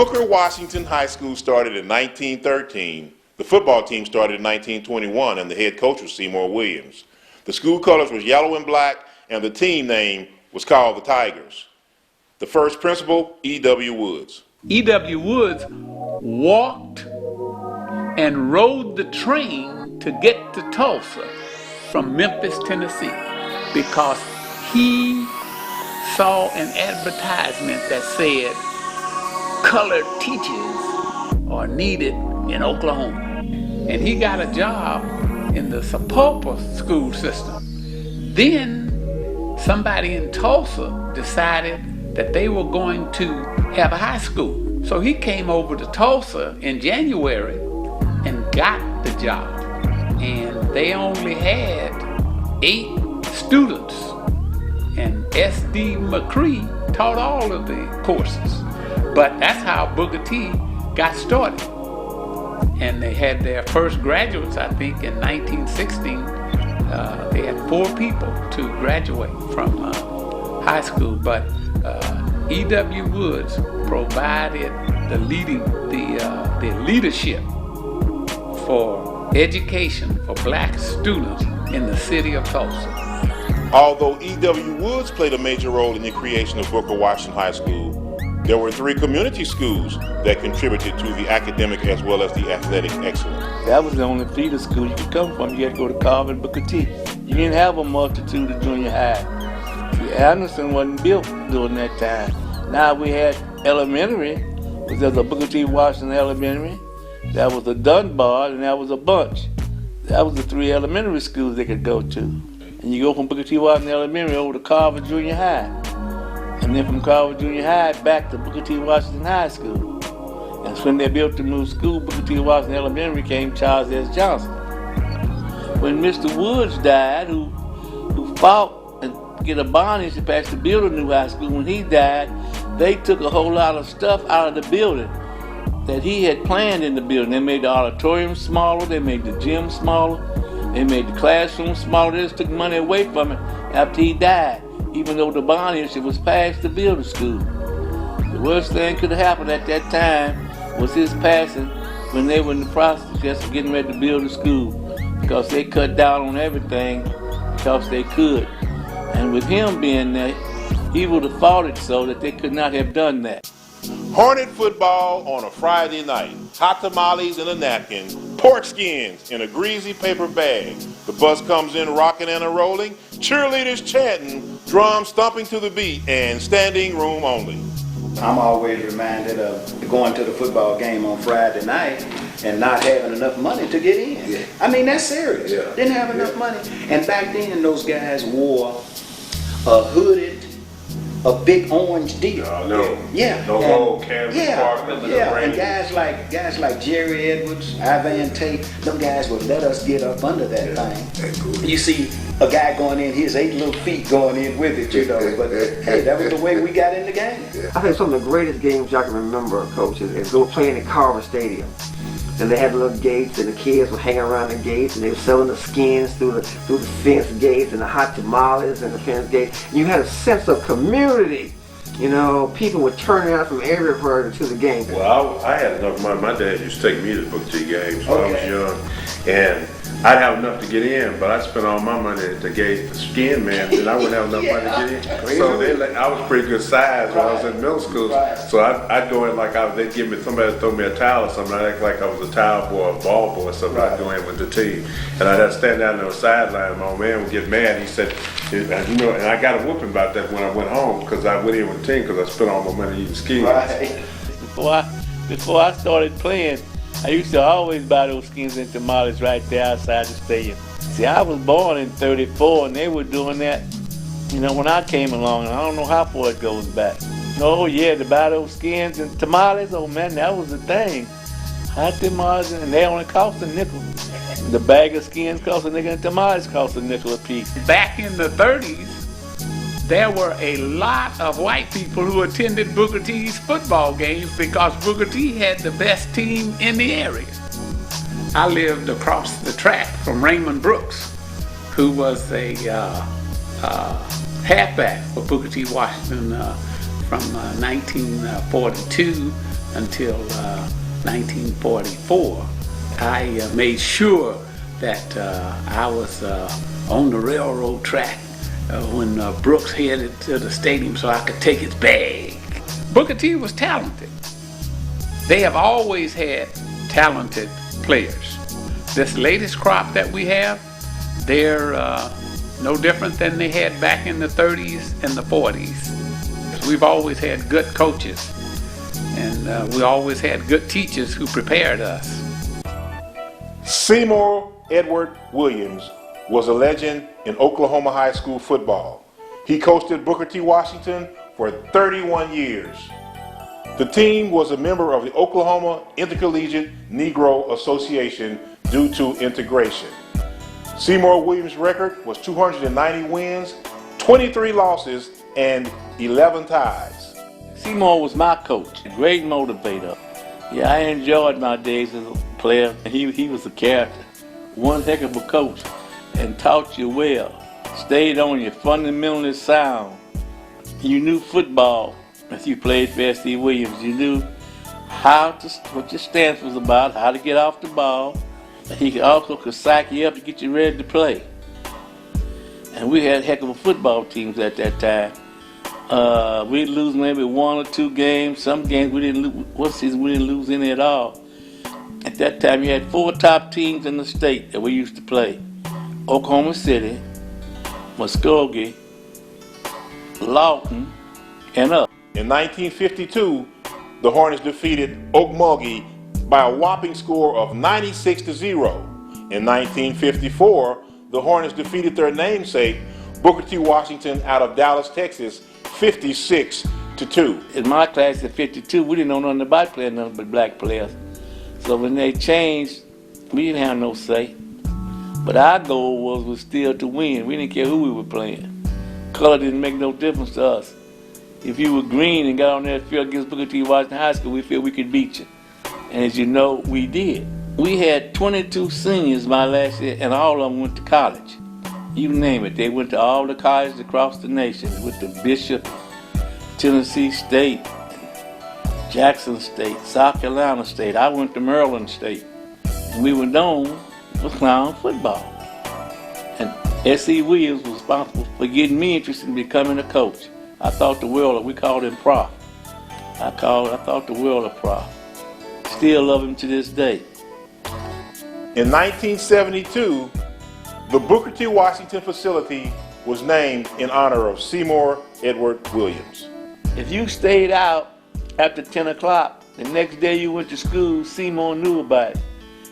Booker Washington High School started in 1913. The football team started in 1921, and the head coach was Seymour Williams. The school colors was yellow and black, and the team name was called the Tigers. The first principal, E.W. Woods. E.W. Woods walked and rode the train to get to Tulsa from Memphis, Tennessee, because he saw an advertisement that said colored teachers are needed in Oklahoma. And he got a job in the Sapulpa school system. Then somebody in Tulsa decided that they were going to have a high school. So he came over to Tulsa in January and got the job. And they only had 8 students. And S.D. McCree taught all of the courses. But that's how Booker T got started. And they had their first graduates, I think, in 1916. They had 4 people to graduate from high school. But E.W. Woods provided the leadership for education for black students in the city of Tulsa. Although E.W. Woods played a major role in the creation of Booker Washington High School, there were 3 community schools that contributed to the academic as well as the athletic excellence. That was the only feeder school you could come from. You had to go to Carver and Booker T. You didn't have a multitude of junior high. See, Anderson wasn't built during that time. Now we had elementary, there's a Booker T. Washington Elementary, that was a Dunbar, and that was a Bunch. That was the 3 elementary schools they could go to. And you go from Booker T. Washington Elementary over to Carver Junior High. And then from Carver Junior High back to Booker T. Washington High School. And when they built the new school, Booker T. Washington Elementary came Charles S. Johnson. When Mr. Woods died, who fought and get a bond issue passed to build a new high school, when he died, they took a whole lot of stuff out of the building that he had planned in the building. They made the auditorium smaller, they made the gym smaller, they made the classroom smaller. They just took money away from it after he died, even though the bond issue was passed to build a school. The worst thing could have happened at that time was his passing when they were in the process of getting ready to build a school, because they cut down on everything because they could. And with him being there, he would have fought it so that they could not have done that. Hornet football on a Friday night, hot tamales in a napkin, pork skins in a greasy paper bag. The bus comes in rocking and a-rolling, cheerleaders chanting, drums thumping to the beat, and standing room only. I'm always reminded of going to the football game on Friday night and not having enough money to get in. Yeah. I mean, that's serious. Yeah. Didn't have enough money. And back then, those guys wore a hooded, a big orange deal. Oh, no. Yeah. No old canvas park. Yeah, and guys like Jerry Edwards, Ivan Tate, them guys would let us get up under that thing. Cool. You see a guy going in, his 8 little feet going in with it, you know. But hey, that was the way we got in the game. I think some of the greatest games y'all can remember, Coach, is go playing at Carver Stadium. And they had little gates, and the kids would hang around the gates, and they were selling the skins through the fence gates, and the hot tamales and the fence gates. You had a sense of community. You know, people would turn out from everywhere to the game. Well, I had enough money. My dad used to take me to Booker T games when I was young, and I'd have enough to get in, but I spent all my money at the gate, the skin man, and I wouldn't have enough money to get in. So I was pretty good size when I was in middle school. So I'd go in like they'd give me, somebody would throw me a towel or something. I'd act like I was a towel boy, a ball boy or something. I'd go in with the team. And I'd have to stand down on the sideline. My old man would get mad. He said, you know, and I got a whooping about that when I went home, because I went in with the team because I spent all my money eating skins. Right. Before I started playing, I used to always buy those skins and tamales right there outside the stadium. See, I was born in '34, and they were doing that, you know, when I came along, and I don't know how far it goes back. Oh yeah, to buy those skins and tamales, oh man, that was the thing. Hot tamales, and they only cost a nickel. The bag of skins cost a nickel, and tamales cost a nickel a piece. Back in the 30s, there were a lot of white people who attended Booker T's football games because Booker T had the best team in the area. I lived across the track from Raymond Brooks, who was a halfback for Booker T. Washington from 1942 until 1944. I made sure that I was on the railroad track when Brooks headed to the stadium so I could take his bag. Booker T was talented. They have always had talented players. This latest crop that we have, they're no different than they had back in the 30s and the 40s. We've always had good coaches, and we always had good teachers who prepared us. Seymour Edward Williams was a legend in Oklahoma high school football. He coached at Booker T. Washington for 31 years. The team was a member of the Oklahoma Intercollegiate Negro Association due to integration. Seymour Williams' record was 290 wins, 23 losses, and 11 ties. Seymour was my coach, a great motivator. Yeah, I enjoyed my days as a player. He was a character, one heck of a coach, and taught you well. Stayed on you, fundamentally sound. You knew football as you played for S.C. Williams. You knew what your stance was about, how to get off the ball. He also could psych you up to get you ready to play. And we had heck of a football teams at that time. We'd lose maybe 1 or 2 games. Some games we didn't lose. One season we didn't lose any at all. At that time, you had 4 top teams in the state that we used to play: Oklahoma City, Muskogee, Lawton, and us. In 1952, the Hornets defeated Okmulgee by a whopping score of 96-0. In 1954, the Hornets defeated their namesake, Booker T. Washington, out of Dallas, Texas, 56-2. In my class at 52, we didn't know nothing about playing nothing but black players. So when they changed, we didn't have no say. But our goal was still to win. We didn't care who we were playing. Color didn't make no difference to us. If you were green and got on that field against Booker T. Washington High School, we felt we could beat you. And as you know, we did. We had 22 seniors my last year, and all of them went to college. You name it. They went to all the colleges across the nation. They went to Bishop, Tennessee State, Jackson State, South Carolina State. I went to Maryland State. And we were known for clown football. And S.E. Williams was responsible for getting me interested in becoming a coach. I thought the world of, we called him Prof. I thought the world of Prof. Still love him to this day. In 1972, the Booker T. Washington facility was named in honor of Seymour Edward Williams. If you stayed out after 10 o'clock, the next day you went to school, Seymour knew about it.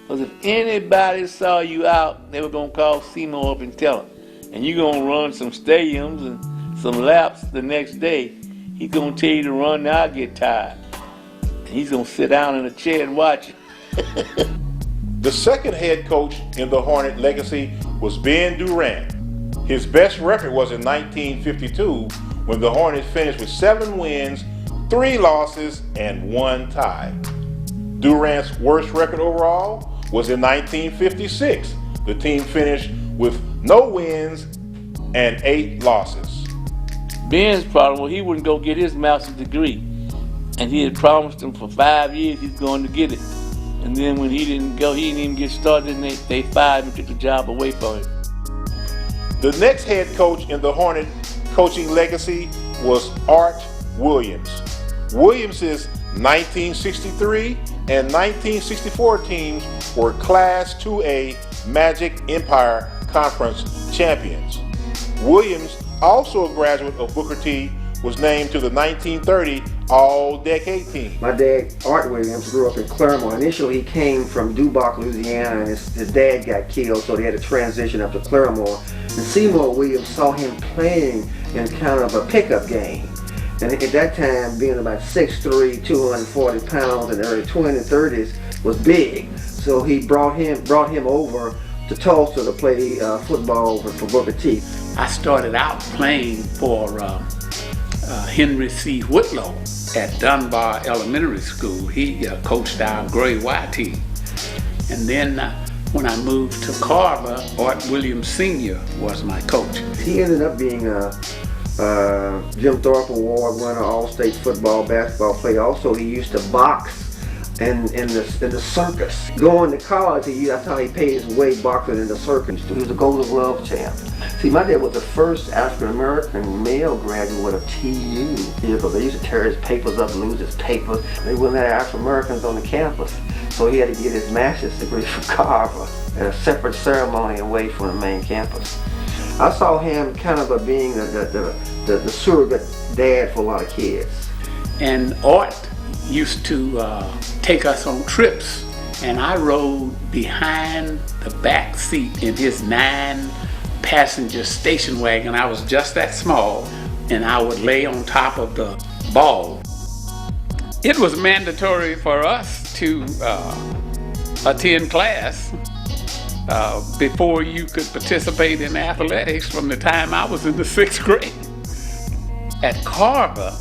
Because if anybody saw you out, they were going to call Seymour up and tell him. And you're going to run some stadiums and some laps the next day. He's going to tell you to run, now I get tired. And he's going to sit down in a chair and watch you. The second head coach in the Hornet legacy was Ben Durant. His best record was in 1952 when the Hornets finished with 7 wins, 3 losses, and 1 tie. Durant's worst record overall was in 1956. The team finished with no wins and 8 losses. Ben's problem was he wouldn't go get his master's degree. And he had promised him for 5 years he's going to get it. And then when he didn't go, he didn't even get started, and they fired him and took the job away from him. The next head coach in the Hornet coaching legacy was Art Williams. Williams's 1963 and 1964 teams were Class 2A Magic Empire Conference champions. Williams, also a graduate of Booker T., was named to the 1930 All-Decade team. My dad, Art Williams, grew up in Claremont. Initially, he came from Dubuque, Louisiana, and his dad got killed, so they had to transition up to Claremont. And Seymour Williams saw him playing in kind of a pickup game. And at that time, being about 6'3", 240 pounds in the early 20s and 30s was big. So he brought him over to Tulsa to play football for Booker T. I started out playing for Henry C. Whitlow at Dunbar Elementary School. He coached our grade Y team. And then when I moved to Carver, Art Williams Sr. was my coach. He ended up being Jim Thorpe Award winner, all-state football, basketball player. Also, he used to box in the circus. Going to college, that's how he paid his way, boxing in the circus. He was a Golden Glove champ. See, my dad was the first African-American male graduate of TU. Because they used to tear his papers up, lose his papers. They wouldn't have African-Americans on the campus. So he had to get his master's degree from Carver at a separate ceremony away from the main campus. I saw him kind of being the surrogate dad for a lot of kids. And Art used to take us on trips, and I rode behind the back seat in his 9-passenger station wagon. I was just that small, and I would lay on top of the ball. It was mandatory for us to attend class before you could participate in athletics from the time I was in the 6th grade. At Carver,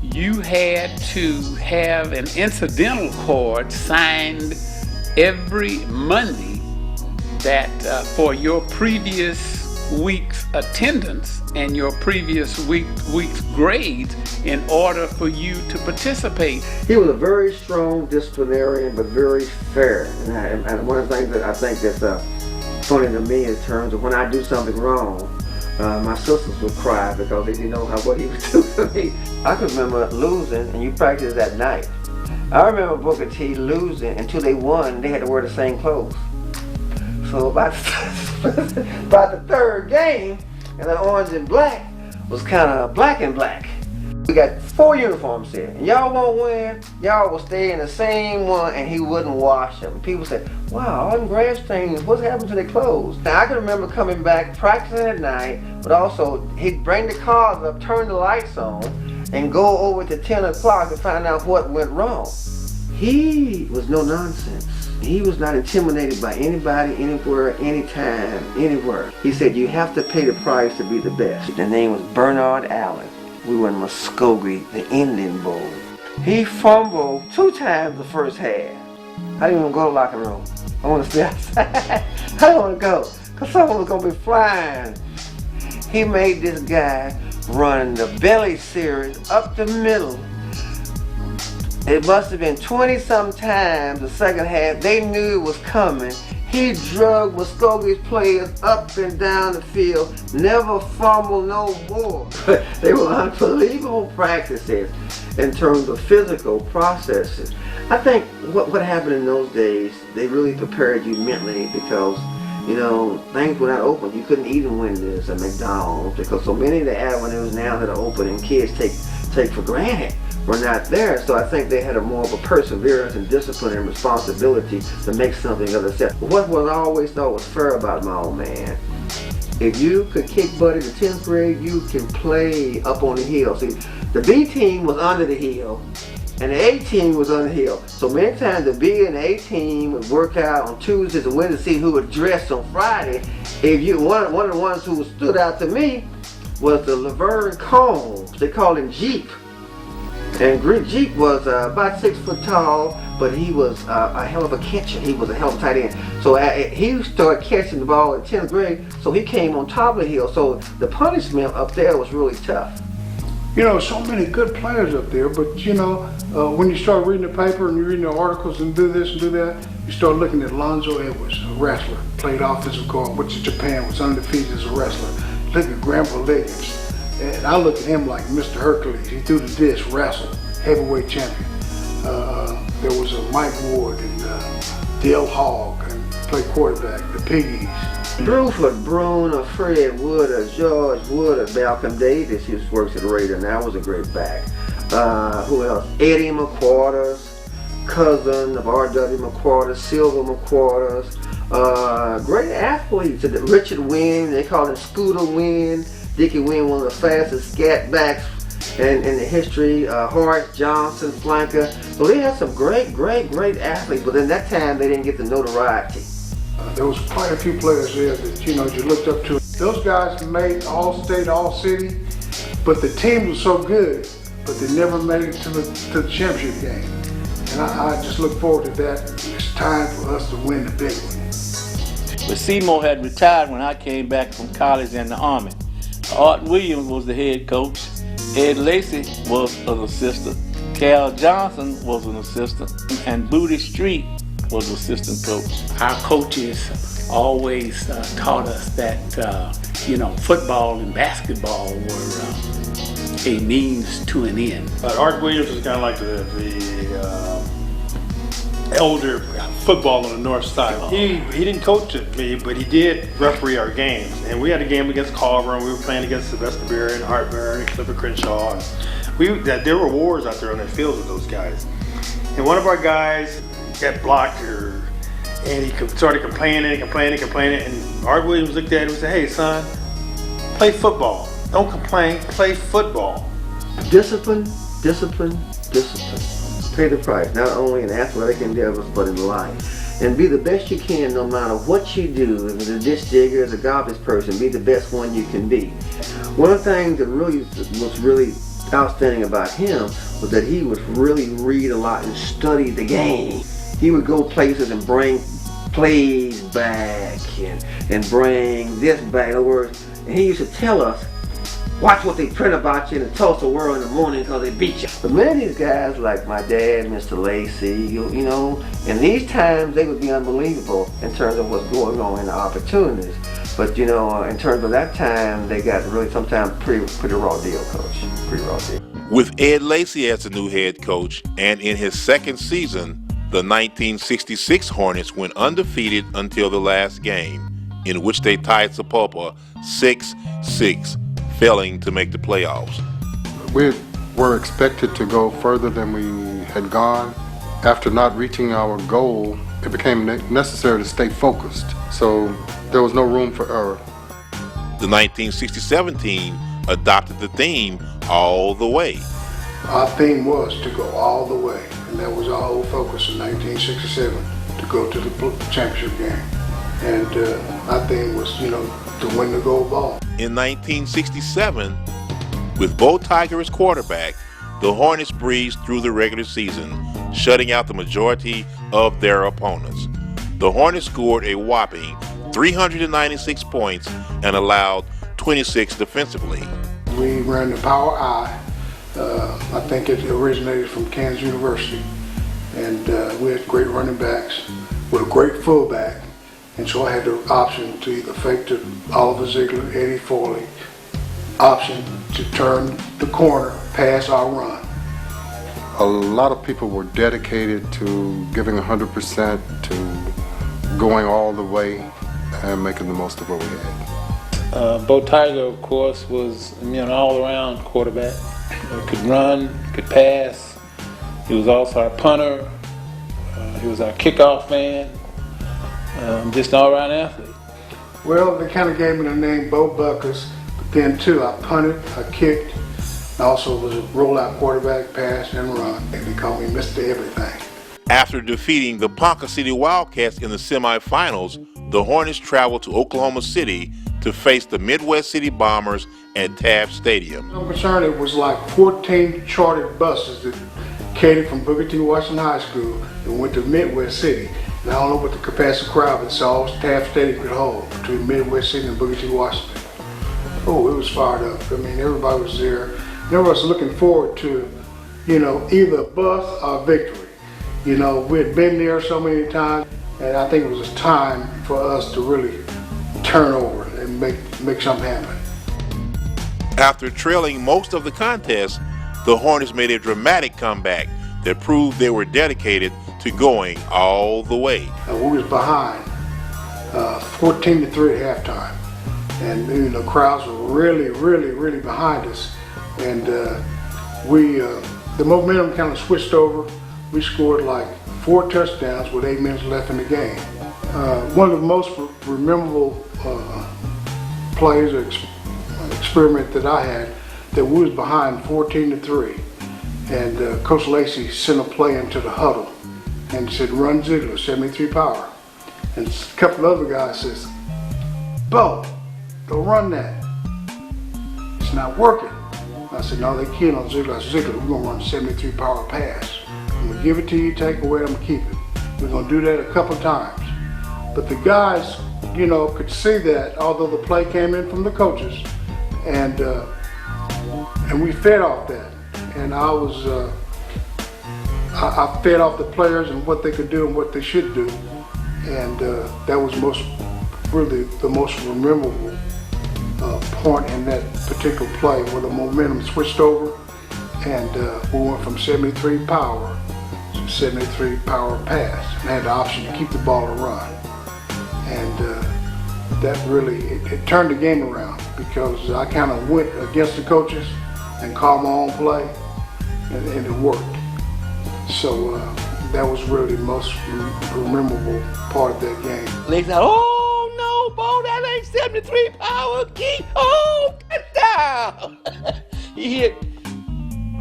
you had to have an incidental card signed every Monday that for your previous week's attendance and your previous week's grades in order for you to participate. He was a very strong disciplinarian, but very fair. And one of the things that I think that's funny to me in terms of when I do something wrong, my sisters would cry because they didn't know what he would do to me. I can remember losing, and you practiced that night. I remember Booker T losing until they won. They had to wear the same clothes. So about the third game, and the orange and black was kind of black and black. We got 4 uniforms here, and y'all won't win. Y'all will stay in the same one, and he wouldn't wash them. People said, "Wow, all them grass stains. What's happened to their clothes?" Now I can remember coming back, practicing at night, but also he'd bring the cars up, turn the lights on, and go over to 10 o'clock to find out what went wrong. He was no nonsense. He was not intimidated by anybody, anywhere, anytime, anywhere. He said, you have to pay the price to be the best. The name was Bernard Allen. We were in Muskogee, the Indian Bowl. He fumbled 2 times the first half. I didn't even go to the locker room. I want to stay outside. I don't want to go, because someone was going to be flying. He made this guy run the belly series up the middle. It must have been 20-some times the second half. They knew it was coming. He drug Muscogee's players up and down the field, never fumbled no more. They were unbelievable practices in terms of physical processes. I think what happened in those days, they really prepared you mentally because, you know, things were not open. You couldn't eat and win this at McDonald's because so many of the avenues now that are open and kids take for granted were not there. So I think they had a more of a perseverance and discipline and responsibility to make something of themselves. What was I always thought was fair about my old man, if you could kick butt in the 10th grade, you can play up on the hill. See, the B team was under the hill and the A team was on the hill. So many times the B and the A team would work out on Tuesdays and Wednesdays to see who would dress on Friday. If you one of the ones who stood out to me was the Laverne Combs. They called him Jeep. And Jeep was about 6 foot tall, but he was a hell of a catcher. He was a hell of a tight end. So he started catching the ball in 10th grade, so he came on top of the hill. So the punishment up there was really tough. You know, so many good players up there, but you know, when you start reading the paper and you're reading the articles and do this and do that, you start looking at Lonzo Edwards, a wrestler, played offensive guard, went to Japan, was undefeated as a wrestler. Look at Granville Liggins. And I look at him like Mr. Hercules. He threw the disc, wrestled, heavyweight champion. There was a Mike Ward and Dale Hogg, and played quarterback, the Piggies. Bruford, Bruner, Fred Wood, George Wood, Malcolm Davis, who works at the Raider now, was a great back. Who else? Eddie McQuarters, cousin of R.W. McQuarters, Silver McQuarters. Great athletes. Richard Wynn, they call him Scooter Wynn. Dickie Wynn, one of the fastest scat backs in the history. Horace Johnson, flanker. So they had some great athletes, but in that time they didn't get the notoriety. There was quite a few players there that, you know, you looked up to. Those guys made All-State, All-City, but the team was so good, but they never made it to the championship game. And I just look forward to that. It's time for us to win the big one. But Seymour had retired when I came back from college and the Army. Art Williams was the head coach. Ed Lacy was an assistant. Cal Johnson was an assistant. And Booty Street was assistant coach. Our coaches always taught us that, football and basketball were a means to an end. Art Williams is kind of like the elder football on the north side. He didn't coach me, but he did referee our games. And we had a game against Carver, and we were playing against Sylvester Berry and Hartburn and Clifford Crenshaw. And there were wars out there on that field with those guys. And one of our guys got blocked, and he started complaining. And Art Williams looked at him and said, "Hey, son, play football. Don't complain. Play football." Discipline, discipline, discipline. Pay the price, not only in athletic endeavors, but in life. And be the best you can no matter what you do. If it's a ditch digger, as a garbage person, be the best one you can be. One of the things that was really outstanding about him was that he would really read a lot and study the game. He would go places and bring plays back and bring this back. In other words, and he used to tell us, watch what they print about you in the Tulsa World in the morning because they beat you. But many of these guys, like my dad, Mr. Lacy, in these times they would be unbelievable in terms of what's going on and the opportunities. But in terms of that time, they got really sometimes pretty raw deal, coach. Pretty raw deal. With Ed Lacy as the new head coach, and in his second season, the 1966 Hornets went undefeated until the last game, in which they tied Sapulpa 6-6. Failing to make the playoffs. We were expected to go further than we had gone. After not reaching our goal, it became necessary to stay focused. So there was no room for error. The 1967 team adopted the theme all the way. Our theme was to go all the way, and that was our whole focus in 1967, to go to the championship game. And our theme was, to win the gold ball. In 1967, with Bo Tiger as quarterback, the Hornets breezed through the regular season, shutting out the majority of their opponents. The Hornets scored a whopping 396 points and allowed 26 defensively. We ran the Power I. I think it originated from Kansas University. And we had great running backs with a great fullback. And so I had the option to either fake to Oliver Ziegler, Eddie Foley, option to turn the corner, pass or run. A lot of people were dedicated to giving 100%, to going all the way and making the most of what we had. Bo Tiger, of course, was an all-around quarterback. Could run, could pass. He was also our punter. He was our kickoff man. Just an all-around athlete. Well, they kind of gave me the name Bo Buckers, but then too, I punted, I kicked, I also was a rollout quarterback, pass and run. And they called me Mr. Everything. After defeating the Ponca City Wildcats in the semifinals, the Hornets traveled to Oklahoma City to face the Midwest City Bombers at Taft Stadium. I'm concerned it was like 14 chartered buses that catered from Booker T. Washington High School and went to Midwest City. And I don't know what the capacity crowd that saw Taft Stadium could hold between Midwest City and Booker T. Washington. Oh, it was fired up. I mean, everybody was there. Everybody was looking forward to, either a bust or victory. We had been there so many times, and I think it was time for us to really turn over and make something happen. After trailing most of the contest, the Hornets made a dramatic comeback that proved they were dedicated to going all the way. We was behind 14-3 at halftime, and the crowds were really, really, really behind us, and the momentum kind of switched over. We scored like 4 touchdowns with 8 minutes left in the game. One of the most memorable plays or experiment that I had, that we was behind 14-3, and Coach Lacy sent a play into the huddle and said, run Ziegler, 73 power. And a couple of other guys says, Bo, don't run that. It's not working. I said, no, they keying on Ziegler. I said, Ziegler, we're gonna run 73 power pass. I'm gonna give it to you, take away, I'm gonna keep it. We're gonna do that a couple of times. But the guys, could see that, although the play came in from the coaches, and we fed off that. And I fed off the players and what they could do and what they should do, and that was really the most memorable point in that particular play where the momentum switched over, and we went from 73 power to 73 power pass, and had the option to keep the ball or run. And that really, it turned the game around, because I kind of went against the coaches and called my own play, and it worked. So that was really the most memorable part of that game. They said, "Oh no, Bo, that ain't 73 power key. Oh, get down!" He hit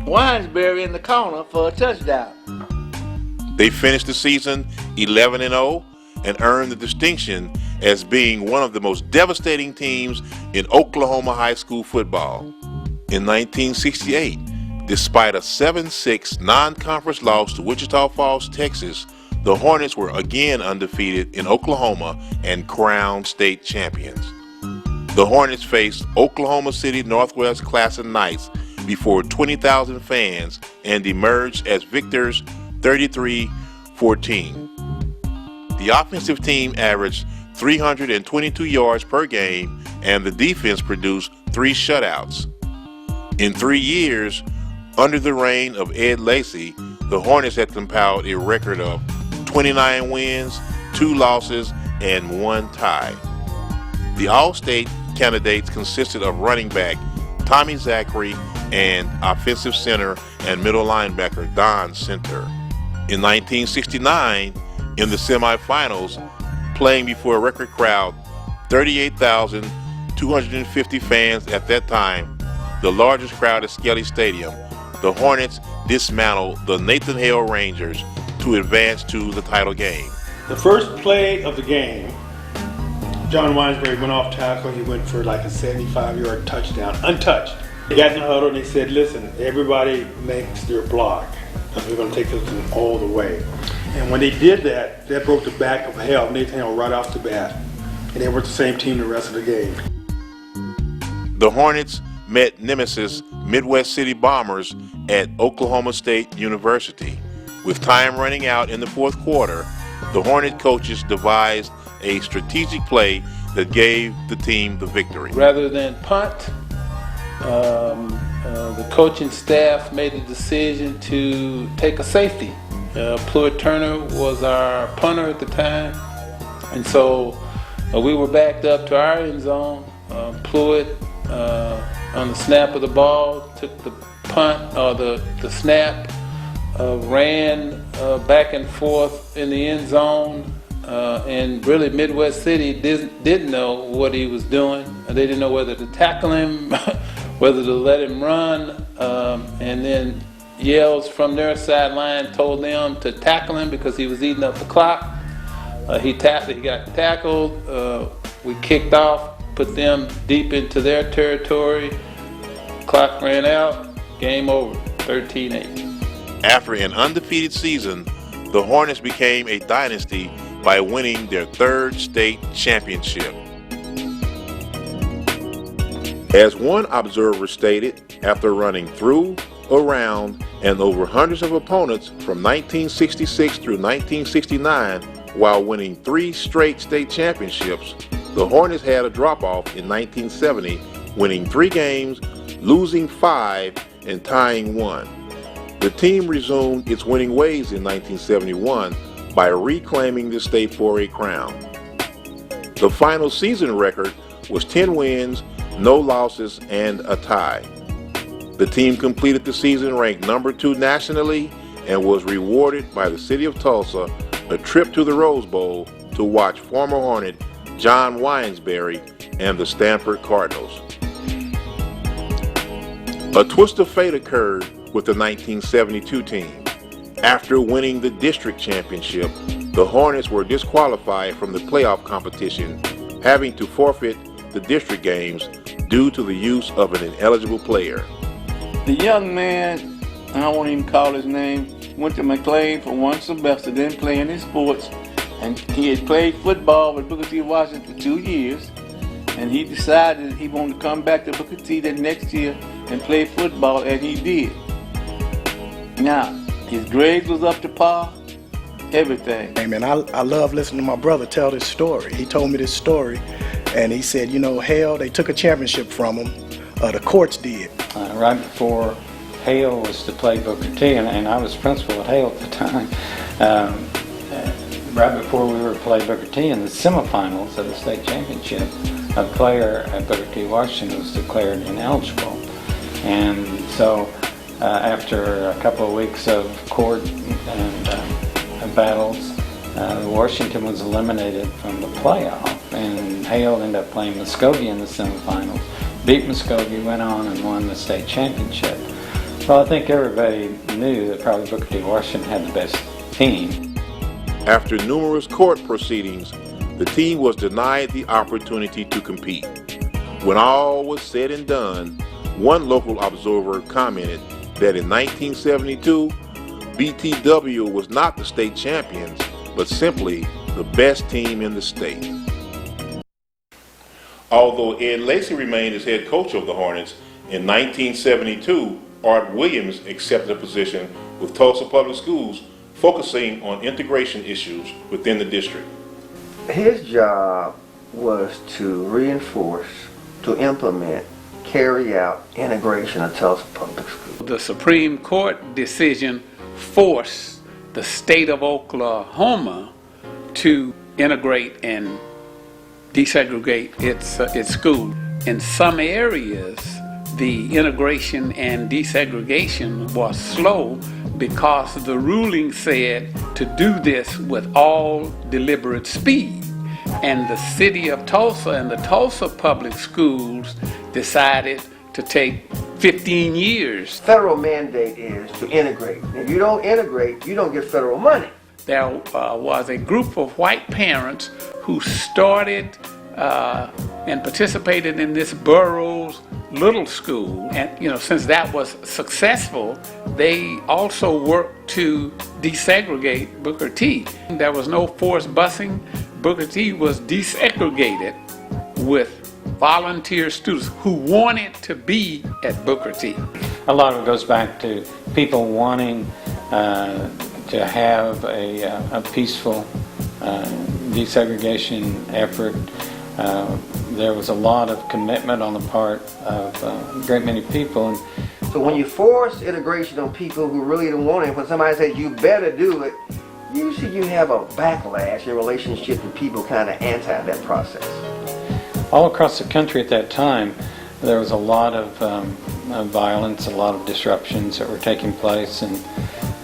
Winesberry in the corner for a touchdown. They finished the season 11-0 and earned the distinction as being one of the most devastating teams in Oklahoma high school football. In 1968, despite a 7-6 non-conference loss to Wichita Falls, Texas, the Hornets were again undefeated in Oklahoma and crowned state champions. The Hornets faced Oklahoma City Northwest Class of Knights before 20,000 fans and emerged as victors 33-14. The offensive team averaged 322 yards per game, and the defense produced 3 shutouts. In 3 years, under the reign of Ed Lacy, the Hornets had compiled a record of 29 wins, 2 losses, and 1 tie. The All-State candidates consisted of running back Tommy Zachary and offensive center and middle linebacker Don Center. In 1969, in the semifinals, playing before a record crowd, 38,250 fans at that time, the largest crowd at Skelly Stadium, the Hornets dismantled the Nathan Hale Rangers to advance to the title game. The first play of the game, John Winesberry went off tackle. He went for like a 75-yard touchdown, untouched. They got in the huddle and they said, "Listen, everybody makes their block, because we're going to take this thing all the way." And when they did that, that broke the back of Hale, Nathan Hale, right off the bat. And they were the same team the rest of the game. The Hornets met nemesis Midwest City Bombers at Oklahoma State University. With time running out in the fourth quarter, the Hornet coaches devised a strategic play that gave the team the victory. Rather than punt, the coaching staff made the decision to take a safety. Pluitt Turner was our punter at the time, and so we were backed up to our end zone. Pluitt, on the snap of the ball, took the punt or the snap, ran back and forth in the end zone, and really Midwest City didn't know what he was doing. They didn't know whether to tackle him, whether to let him run, and then yells from their sideline told them to tackle him because he was eating up the clock. He got tackled. We kicked off, put them deep into their territory. Clock ran out. Game over. 13-8. After an undefeated season, the Hornets became a dynasty by winning their 3rd state championship. As one observer stated, after running through, around, and over hundreds of opponents from 1966 through 1969 while winning 3 straight state championships, the Hornets had a drop-off in 1970, winning 3 games, losing 5, and tying 1. The team resumed its winning ways in 1971 by reclaiming the state 4A crown. The final season record was 10 wins, no losses, and a tie. The team completed the season ranked number 2 nationally and was rewarded by the city of Tulsa a trip to the Rose Bowl to watch former Hornet John Winesberry and the Stanford Cardinals. A twist of fate occurred with the 1972 team. After winning the district championship, the Hornets were disqualified from the playoff competition, having to forfeit the district games due to the use of an ineligible player. The young man, I don't want to even call his name, went to McLean for 1 semester, didn't play any sports, and he had played football with Booker T. Washington for 2 years. and he decided he wanted to come back to Booker T the next year and play football, and he did. Now, his grades was up to par, everything. Hey man, I love listening to my brother tell this story. He told me this story, and he said, you know, Hale, they took a championship from him. The courts did. Right before Hale was to play Booker T, and I was principal at Hale at the time, right before we were to play Booker T in the semifinals of the state championship, a player at Booker T Washington was declared ineligible. And so after a couple of weeks of court and battles, Washington was eliminated from the playoff, and Hale ended up playing Muskogee in the semifinals, beat Muskogee, went on and won the state championship. Well, I think everybody knew that probably Booker T Washington had the best team. After numerous court proceedings, the team was denied the opportunity to compete. When all was said and done, one local observer commented that in 1972, BTW was not the state champions, but simply the best team in the state. Although Ed Lacy remained as head coach of the Hornets, in 1972, Art Williams accepted a position with Tulsa Public Schools, focusing on integration issues within the district. His job was to reinforce, to implement, carry out integration of Tulsa Public Schools. The Supreme Court decision forced the state of Oklahoma to integrate and desegregate its school. In some areas, the integration and desegregation was slow because the ruling said to do this with all deliberate speed. And the city of Tulsa and the Tulsa Public Schools decided to take 15 years. Federal mandate is to integrate. If you don't integrate, you don't get federal money. There was a group of white parents who started and participated in this Burroughs Little School. And since that was successful, they also worked to desegregate Booker T. There was no forced busing. Booker T was desegregated with volunteer students who wanted to be at Booker T. A lot of it goes back to people wanting to have a peaceful desegregation effort. There was a lot of commitment on the part of a great many people. So when you force integration on people who really don't want it, when somebody says you better do it, usually you have a backlash in relationship to people kind of anti that process. All across the country at that time, there was a lot of violence, a lot of disruptions that were taking place in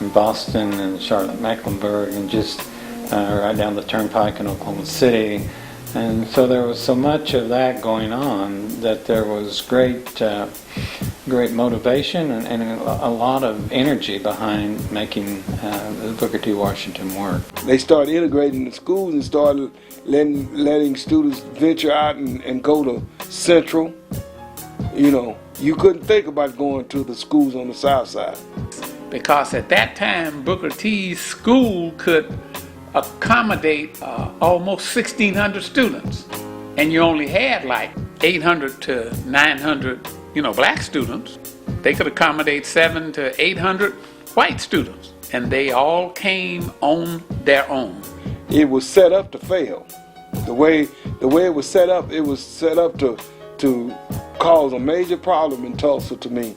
Boston and Charlotte, Mecklenburg, and just right down the turnpike in Oklahoma City. And so there was so much of that going on that there was great motivation and a lot of energy behind making the Booker T. Washington work. They started integrating the schools and started letting students venture out and go to Central. You couldn't think about going to the schools on the south side. Because at that time, Booker T's school could accommodate almost 1,600 students. And you only had like 800 to 900, black students. They could accommodate 700 to 800 white students. And they all came on their own. It was set up to fail. The way it was set up to cause a major problem in Tulsa to me.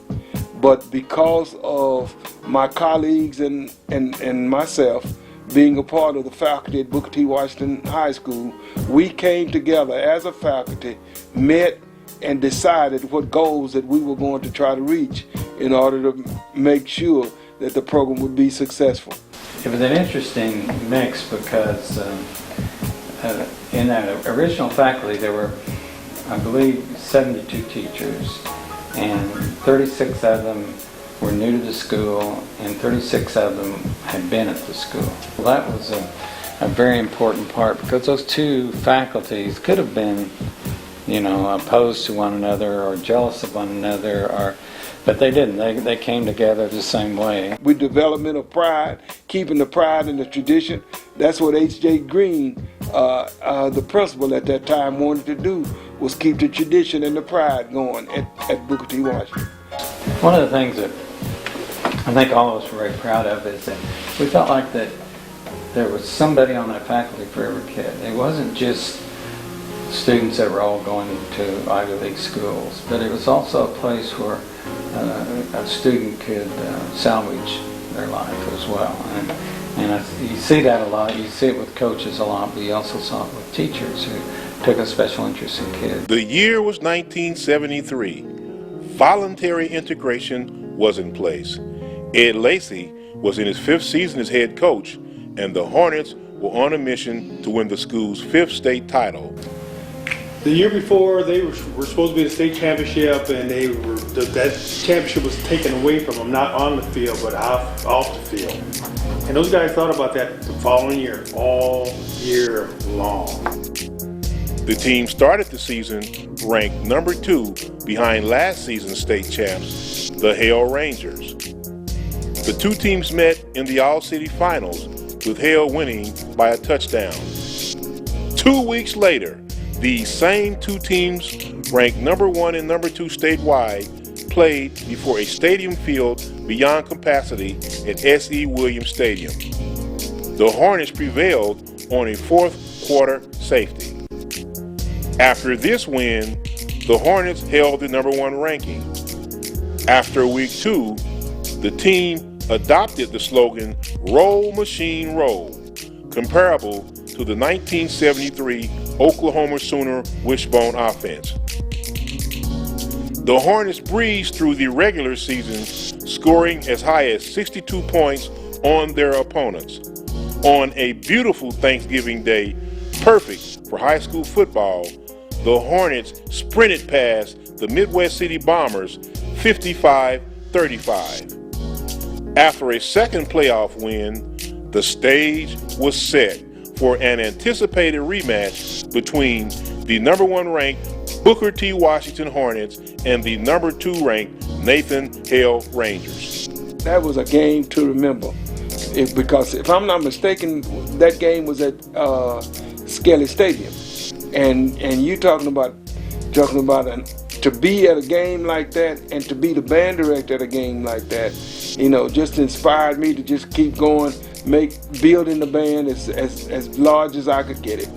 But because of my colleagues and myself being a part of the faculty at Booker T. Washington High School, we came together as a faculty, met, and decided what goals that we were going to try to reach in order to make sure that the program would be successful. It was an interesting mix because in that original faculty there were, I believe, 72 teachers, and 36 of them were new to the school, and 36 of them had been at the school. Well, that was a very important part because those two faculties could have been, opposed to one another or jealous of one another or But they didn't. They came together the same way. With development of pride, keeping the pride and the tradition, that's what H.J. Green, the principal at that time, wanted to do, was keep the tradition and the pride going at Booker T. Washington. One of the things that I think all of us were very proud of is that we felt like that there was somebody on that faculty for every kid. It wasn't just students that were all going to Ivy League schools, but it was also a place where a student could salvage their life as well. And you see that a lot. You see it with coaches a lot, but you also saw it with teachers who took a special interest in kids. The year was 1973. Voluntary integration was in place. Ed Lacy was in his 5th season as head coach, and the Hornets were on a mission to win the school's 5th state title. The year before, they were supposed to be the state championship, and that championship was taken away from them, not on the field, but off the field. And those guys thought about that the following year, all year long. The team started the season ranked number 2 behind last season's state champs, the Hale Rangers. The two teams met in the All-City Finals, with Hale winning by a touchdown. 2 weeks later, these same two teams, ranked number 1 and number 2 statewide, played before a stadium filled beyond capacity at S.E. Williams Stadium. The Hornets prevailed on a 4th quarter safety. After this win, the Hornets held the number 1 ranking. After week 2, the team adopted the slogan, "Roll Machine Roll," comparable to the 1973 Oklahoma Sooner wishbone offense. The Hornets breezed through the regular season, scoring as high as 62 points on their opponents. On a beautiful Thanksgiving Day, perfect for high school football, the Hornets sprinted past the Midwest City Bombers 55-35. After a second playoff win, the stage was set for an anticipated rematch between the number 1 ranked Booker T. Washington Hornets and the number 2 ranked Nathan Hale Rangers. That was a game to remember, because if I'm not mistaken, that game was at Skelly Stadium, and you talking about to be at a game like that and to be the band director at a game like that, just inspired me to just keep going, building the band as large as I could get it.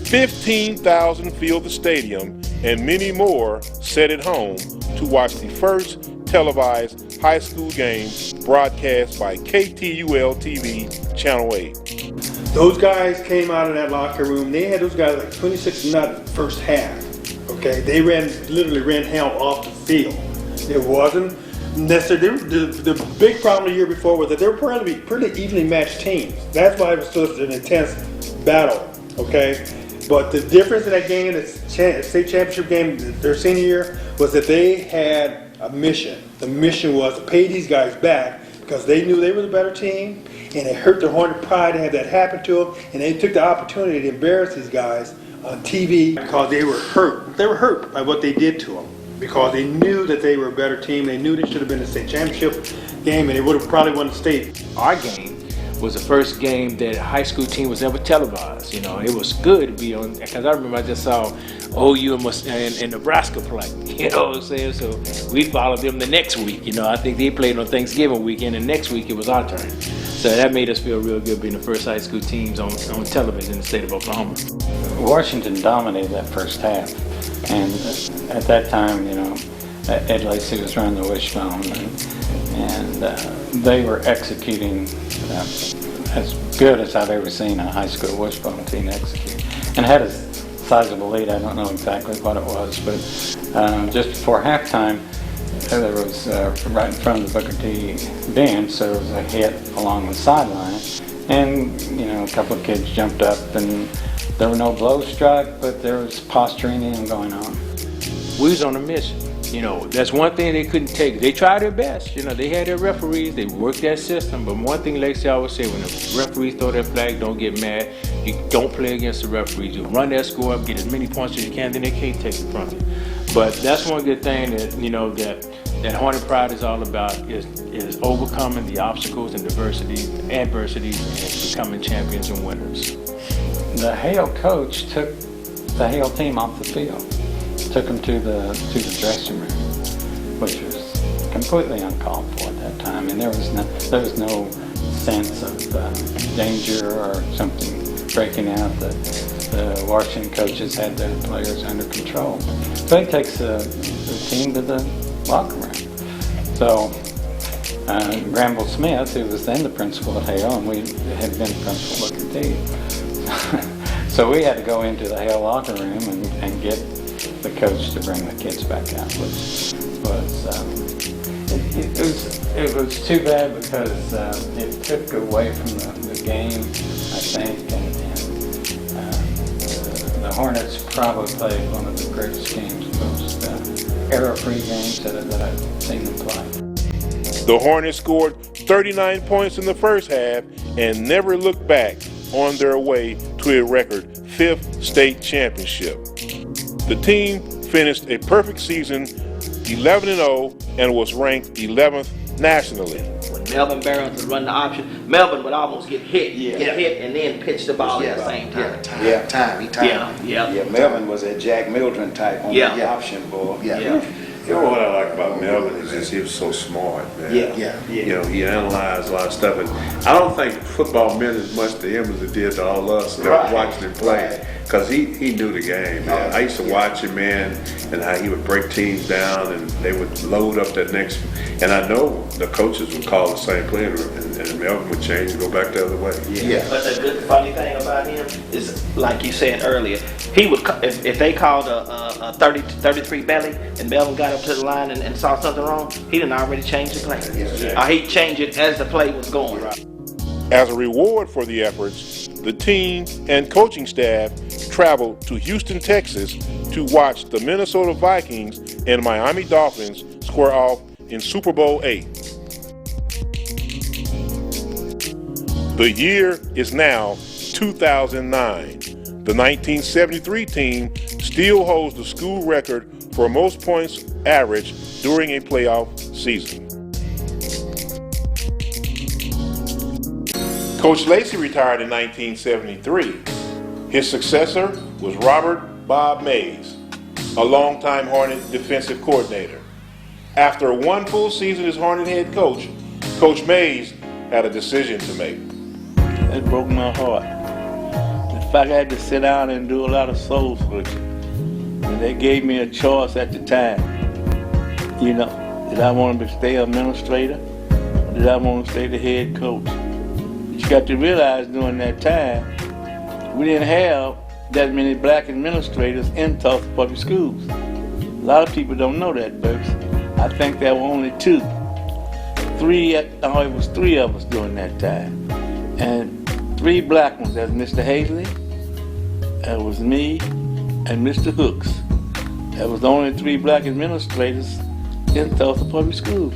15,000 filled the stadium, and many more sat at home to watch the first televised high school game broadcast by KTUL-TV Channel 8. Those guys came out of that locker room. They had those guys like 26-0 first half. Okay, they literally ran hell off the field. It wasn't necessarily the big problem the year before was that they were pretty evenly matched teams. That's why it was such an intense battle. Okay, but the difference in that game, the state championship game, their senior year, was that they had a mission. The mission was to pay these guys back because they knew they were the better team, and it hurt their Hornet pride to have that happen to them, and they took the opportunity to embarrass these guys on TV because they were hurt. They were hurt by what they did to them because they knew that they were a better team. They knew they should have been in the state championship game, and they would have probably won the state. Our game was the first game that a high school team was ever televised. It was good to be on, because I remember I just saw OU and Nebraska play. You know what I'm saying? So we followed them the next week. I think they played on Thanksgiving weekend, and next week it was our turn. So that made us feel real good being the first high school teams on television in the state of Oklahoma. Washington dominated that first half, and at that time, Ed Lacy was running the wishbone, and they were executing as good as I've ever seen a high school wishbone team execute, and had a sizable lead. I don't know exactly what it was, but just before halftime, there was right in front of the Booker T bench, so there was a hit along the sideline, and a couple of kids jumped up, and there were no blows struck, but there was posturing going on. We was on a mission. That's one thing they couldn't take. They tried their best. They had their referees. They worked that system. But one thing Lacey always say, when the referees throw their flag, don't get mad. You don't play against the referees. You run that score up, get as many points as you can, then they can't take it from you. But that's one good thing that, that that Hornet Pride is all about is overcoming the obstacles and adversities and becoming champions and winners. The Hale coach took the Hale team off the field, took them to the dressing room, which was completely uncalled for at that time, and there was no sense of danger or something breaking out. The Washington coaches had their players under control. So he takes the team to the locker room. So Granville Smith, who was then the principal at Hale, and we had been principal at the team. So we had to go into the Hale locker room and get the coach to bring the kids back out, which it was too bad because it took away from the game, I think, and the Hornets probably played one of the greatest games, most error-free games that I've seen them play. The Hornets scored 39 points in the first half and never looked back on their way to a record 5th state championship. The team finished a perfect season 11-0 and was ranked 11th nationally. When Melvin Barons would run the option, Melvin would almost get hit, and then pitch the ball at the same time. He timed. Yeah, Melvin was a Jack Mildren type on the option ball. You know what I like about Melvin is just he was so smart, man. You know, he analyzed a lot of stuff, and I don't think football meant as much to him as it did to all us that watching him play, because he knew the game, man. I used to watch him, man, and how he would break teams down, and they would load up that next, and I know the coaches would call the same play, and Melvin would change and go back the other way. But the good funny thing about him is, like you said earlier, he would if they called a 33 belly and Melvin got up to the line and saw something wrong, he didn't already change the play. He'd change it as the play was going. As a reward for the efforts, the team and coaching staff traveled to Houston, Texas to watch the Minnesota Vikings and Miami Dolphins square off in Super Bowl VIII. The year is now 2009. The 1973 team still holds the school record for most points averaged during a playoff season. Coach Lacy retired in 1973. His successor was Robert Bob Mays, a longtime Hornet defensive coordinator. After one full season as Hornet head coach, Coach Mays had a decision to make. It broke my heart. In fact, I had to sit down and do a lot of soul searching. And they gave me a choice at the time. You know, did I want to stay administrator or did I want to stay the head coach? But you got to realize during that time, we didn't have that many black administrators in Tulsa public schools. A lot of people don't know that, Burks. I think there were only two. It was three of us during that time. And 3 black ones. That was Mr. Hazley, that was me, and Mr. Hooks. That was the only 3 black administrators in Tulsa public schools.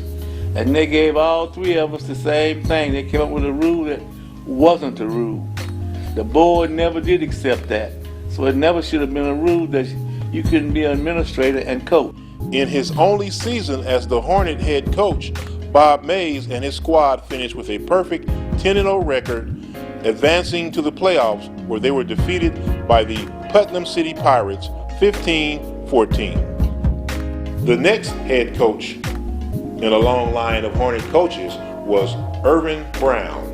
And they gave all 3 of us the same thing. They came up with a rule that wasn't a rule. The board never did accept that. So it never should have been a rule that you couldn't be an administrator and coach. In his only season as the Hornet head coach, Bob Mays and his squad finished with a perfect 10-0 record, advancing to the playoffs where they were defeated by the Putnam City Pirates 15-14. The next head coach in a long line of Hornet coaches was Irvin Brown.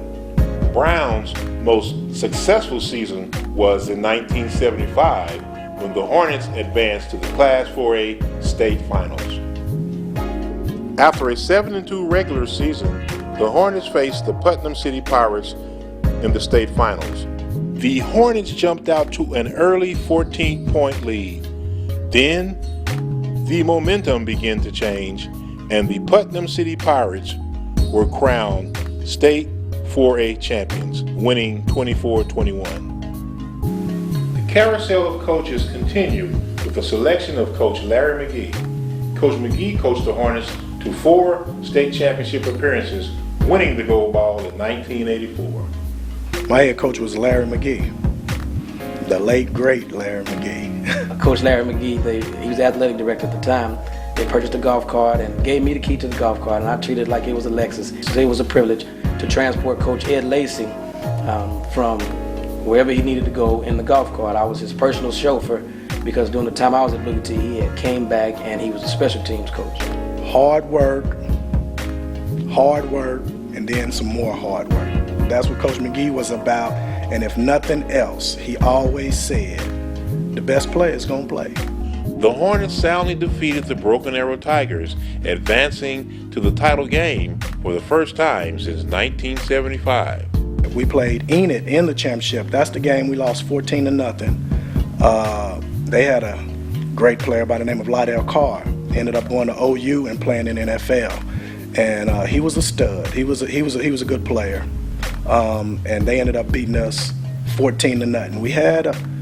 Brown's most successful season was in 1975 when the Hornets advanced to the Class 4A state finals. After a 7-2 regular season, the Hornets faced the Putnam City Pirates in the state finals. The Hornets jumped out to an early 14-point lead. Then, the momentum began to change, and the Putnam City Pirates were crowned state 4A champions, winning 24-21. The carousel of coaches continued with the selection of Coach Larry McGee. Coach McGee coached the Hornets to 4 state championship appearances, winning the gold ball in 1984. My head coach was Larry McGee, the late, great Larry McGee. Coach Larry McGee, he was the athletic director at the time, They purchased a golf cart and gave me the key to the golf cart, and I treated it like it was a Lexus. It was a privilege to transport Coach Ed Lacy from wherever he needed to go in the golf cart. I was his personal chauffeur because during the time I was at Booker T, he had came back and he was a special teams coach. Hard work, and then some more hard work. That's what Coach McGee was about, and if nothing else, he always said, the best player is going to play. The Hornets soundly defeated the Broken Arrow Tigers, advancing to the title game for the first time since 1975. We played Enid in the championship. That's the game we lost 14-0. They had a great player by the name of Lydell Carr. Ended up going to OU and playing in NFL, and he was a stud. He was a good player, and they ended up beating us 14-0.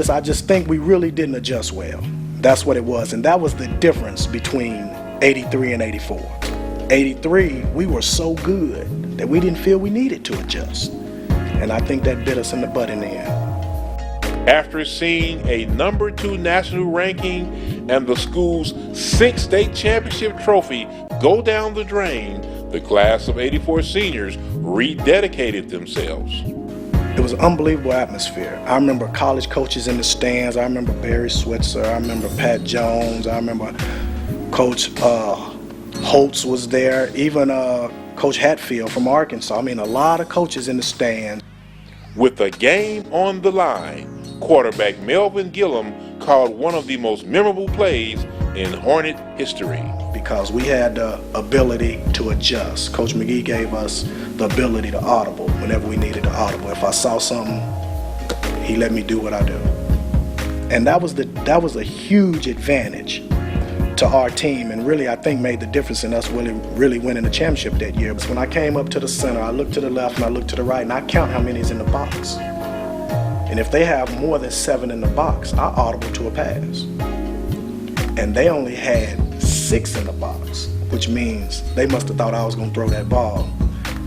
I just think we really didn't adjust well. That's what it was, and that was the difference between 83 and 84. 83, we were so good that we didn't feel we needed to adjust, and I think that bit us in the butt in the end. After seeing a number 2 national ranking and the school's 6th state championship trophy go down the drain, the class of 84 seniors rededicated themselves. It was an unbelievable atmosphere. I remember college coaches in the stands. I remember Barry Switzer. I remember Pat Jones. I remember Coach Holtz was there. Even Coach Hatfield from Arkansas. I mean, a lot of coaches in the stands. With the game on the line, quarterback Melvin Gillum called one of the most memorable plays in Hornet history. Because we had the ability to adjust. Coach McGee gave us the ability to audible whenever we needed to audible. If I saw something, he let me do what I do. And that was a huge advantage to our team, and really I think made the difference in us really winning the championship that year. But when I came up to the center, I looked to the left and I looked to the right, and I count how many is in the box. And if they have more than 7 in the box, I audible to a pass. And they only had 6 in the box, which means they must have thought I was going to throw that ball.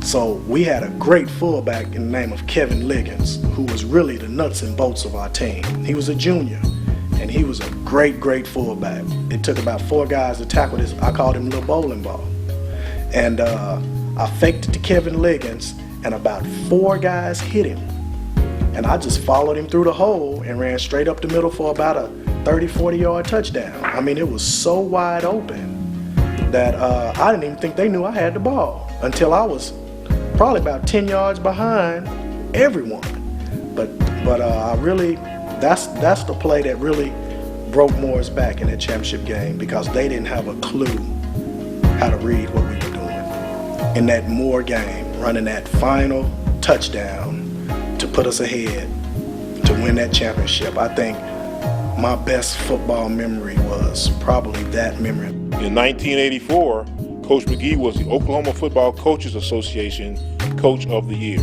So we had a great fullback in the name of Kevin Liggins, who was really the nuts and bolts of our team. He was a junior, and he was a great fullback. It took about 4 guys to tackle this. I called him a little bowling ball. And I faked it to Kevin Liggins, and about 4 guys hit him. And I just followed him through the hole and ran straight up the middle for about a 30-40 yard touchdown. I mean, it was so wide open that I didn't even think they knew I had the ball until I was probably about 10 yards behind everyone. But I really, that's the play that really broke Moore's back in that championship game, because they didn't have a clue how to read what we were doing. In that Moore game, running that final touchdown to put us ahead to win that championship. I think my best football memory was probably that memory. In 1984, Coach McGee was the Oklahoma Football Coaches Association Coach of the Year.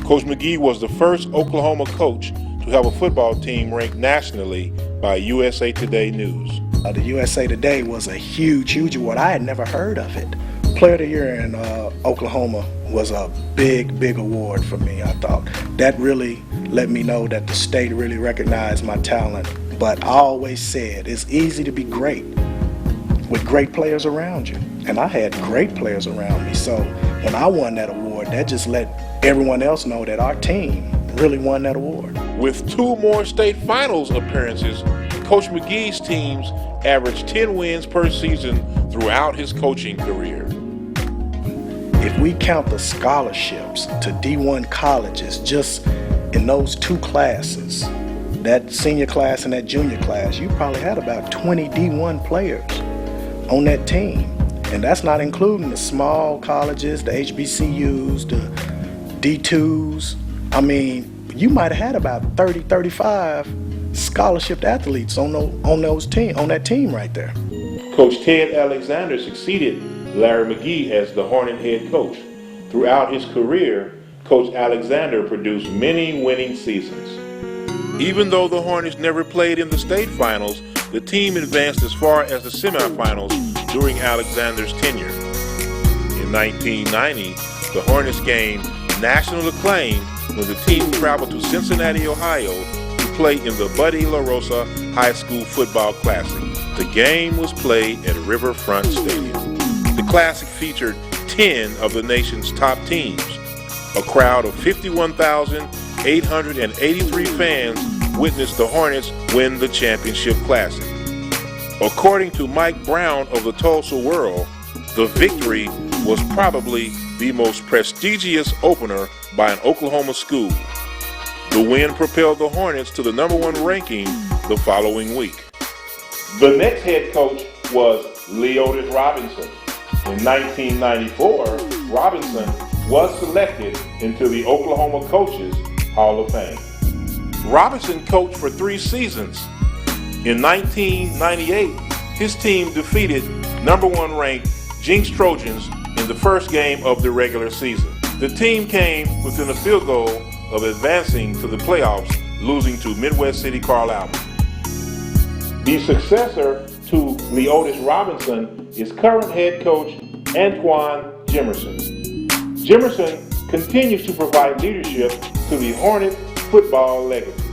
Coach McGee was the first Oklahoma coach to have a football team ranked nationally by USA Today News. The USA Today was a huge award. I had never heard of it. Player of the Year in Oklahoma was a big award for me, I thought. That really let me know that the state really recognized my talent. But I always said it's easy to be great with great players around you. And I had great players around me. So when I won that award, that just let everyone else know that our team really won that award. With 2 more state finals appearances, Coach McGee's teams averaged 10 wins per season throughout his coaching career. If we count the scholarships to D1 colleges just in those 2 classes, that senior class and that junior class, you probably had about 20 D1 players on that team. And that's not including the small colleges, the HBCUs, the D2s. I mean, you might have had about 30, 35 scholarship athletes on that team right there. Coach Ted Alexander succeeded Larry McGee as the Hornet head coach. Throughout his career, Coach Alexander produced many winning seasons. Even though the Hornets never played in the state finals, the team advanced as far as the semifinals during Alexander's tenure. In 1990, the Hornets gained national acclaim when the team traveled to Cincinnati, Ohio to play in the Buddy La Rosa High School Football Classic. The game was played at Riverfront Stadium. The Classic featured 10 of the nation's top teams. A crowd of 51,883 fans witnessed the Hornets win the championship Classic. According to Mike Brown of the Tulsa World, the victory was probably the most prestigious opener by an Oklahoma school. The win propelled the Hornets to the #1 ranking the following week. The next head coach was Leotis Robinson. In 1994, Robinson was selected into the Oklahoma Coaches Hall of Fame. Robinson coached for 3 seasons. In 1998, his team defeated #1 ranked Jinx Trojans in the first game of the regular season. The team came within a field goal of advancing to the playoffs, losing to Midwest City Carl Albert. The successor to Leotis Robinson is current head coach Antoine Jimerson. Jimerson continues to provide leadership to the Hornet football legacy.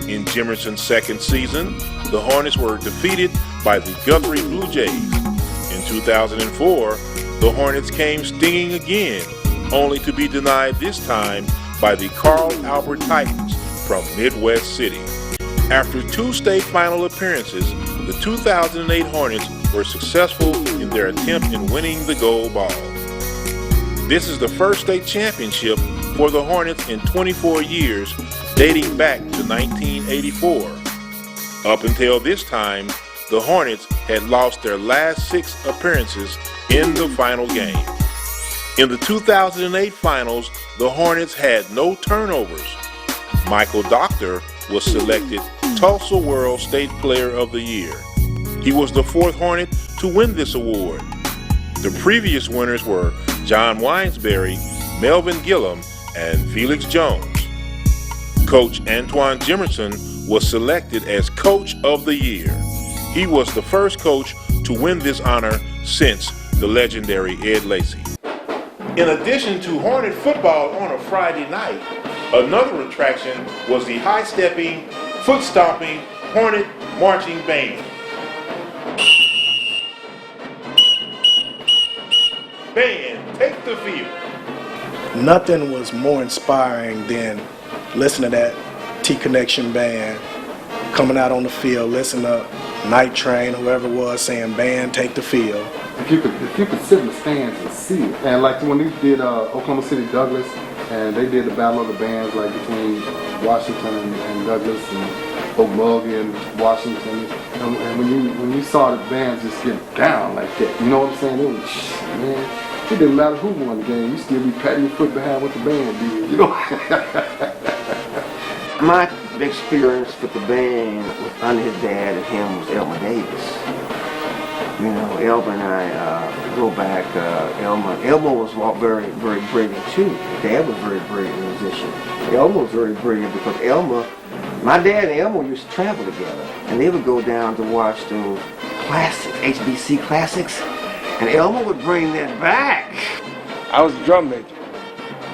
In Jimerson's second season, the Hornets were defeated by the Guthrie Blue Jays. In 2004, the Hornets came stinging again, only to be denied this time by the Carl Albert Titans from Midwest City. After 2 state final appearances, the 2008 Hornets were successful in their attempt in winning the gold ball. This is the first state championship for the Hornets in 24 years, dating back to 1984. Up until this time, the Hornets had lost their last 6 appearances in the final game. In the 2008 finals, the Hornets had no turnovers. Michael Dr. was selected Tulsa World State Player of the Year. He was the 4th Hornet to win this award. The previous winners were John Winesberry, Melvin Gillum, and Felix Jones. Coach Antoine Jimerson was selected as Coach of the Year. He was the first coach to win this honor since the legendary Ed Lacy. In addition to Hornet football on a Friday night, another attraction was the high-stepping, foot-stomping Hornet marching band. Band, take the field. Nothing was more inspiring than listening to that T-Connection band coming out on the field, listening to Night Train, whoever it was, saying, "Band, take the field." If you could sit in the stands and see it, and like when they did Oklahoma City Douglas, and they did the Battle of the Bands, like between Washington and Douglas and Okmulgee and Washington, and when you saw the bands just get down like that, you know what I'm saying? It was, man, it didn't matter who won the game, you still be patting your foot behind what the band did, you know? My experience with the band was under his dad and him was Elmer Davis. You know, Elmer and I go back. Elmer was very, very brilliant too. Dad was a very brilliant musician. Elmer was very brilliant because my dad and Elmer used to travel together, and they would go down to watch those classics, HBC classics, and Elmer would bring that back. I was a drum major.